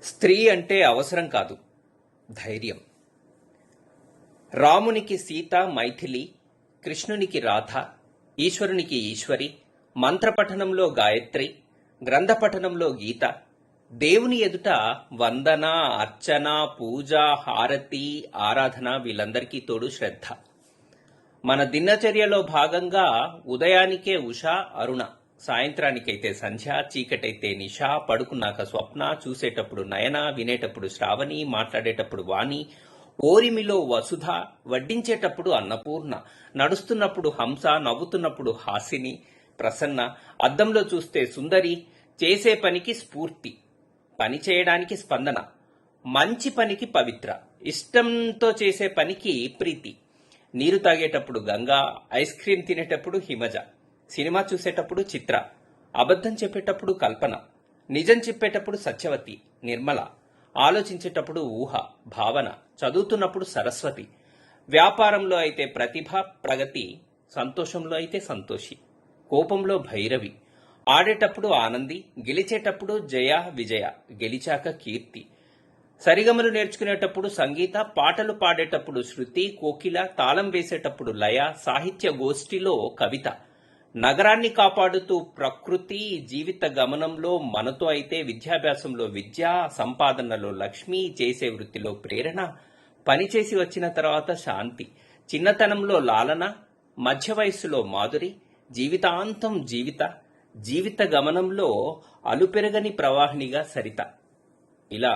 స్త్రీ అంటే అవసరం కాదు, ధైర్యం. రామునికి సీత మైథిలి, కృష్ణునికి రాధ, ఈశ్వరునికి ఈశ్వరి, మంత్రపఠనంలో గాయత్రి, గ్రంథపఠనంలో గీత, దేవుని ఎదుట వందన, అర్చన, పూజ, హారతి, ఆరాధన, వీళ్ళందరికీ తోడు శ్రద్ధ. మన దినచర్యలో భాగంగా ఉదయానికే ఉష, అరుణ, సాయంత్రానికైతే సంధ్య, చీకటైతే నిష, పడుకున్నాక స్వప్న, చూసేటప్పుడు నయన, వినేటప్పుడు శ్రావణి, మాట్లాడేటప్పుడు వాణి, ఓరిమిలో వసుధ, వడ్డించేటప్పుడు అన్నపూర్ణ, నడుస్తున్నప్పుడు హంస, నవ్వుతున్నప్పుడు హాసిని, ప్రసన్న, అద్దంలో చూస్తే సుందరి, చేసే పనికి స్ఫూర్తి, పని చేయడానికి స్పందన, మంచి పనికి పవిత్ర, ఇష్టంతో చేసే పనికి ప్రీతి, నీరు తాగేటప్పుడు గంగా, ఐస్ క్రీం తినేటప్పుడు హిమజ, సినిమా చూసేటప్పుడు చిత్ర, అబద్ధం చెప్పేటప్పుడు కల్పన, నిజం చెప్పేటప్పుడు సత్యవతి, నిర్మల, ఆలోచించేటప్పుడు ఊహ, భావన, చదువుతున్నప్పుడు సరస్వతి, వ్యాపారంలో అయితే ప్రతిభ, ప్రగతి, సంతోషంలో అయితే సంతోషి, కోపంలో భైరవి, ఆడేటప్పుడు ఆనంది, గెలిచేటప్పుడు జయ, విజయ, గెలిచాక కీర్తి, సరిగమలు నేర్చుకునేటప్పుడు సంగీత, పాటలు పాడేటప్పుడు శృతి, కోకిల, తాళం వేసేటప్పుడు లయ, సాహిత్య గోష్ఠిలో కవిత, నగరాన్ని కాపాడుతూ ప్రకృతి, జీవిత గమనంలో మనతో అయితే విద్యాభ్యాసంలో విద్య, సంపాదనలో లక్ష్మి, చేసే వృత్తిలో ప్రేరణ, పనిచేసి వచ్చిన తర్వాత శాంతి, చిన్నతనంలో లాలన, మధ్య వయస్సులో మాధురి, జీవితాంతం జీవిత గమనంలో అలుపెరగని ప్రవాహినిగా సరిత. ఇలా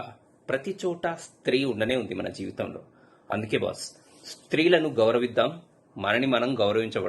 ప్రతి చోట స్త్రీ ఉండనే ఉంది మన జీవితంలో. అందుకే బాస్, స్త్రీలను గౌరవిద్దాం, మనని మనం గౌరవించబడదాం.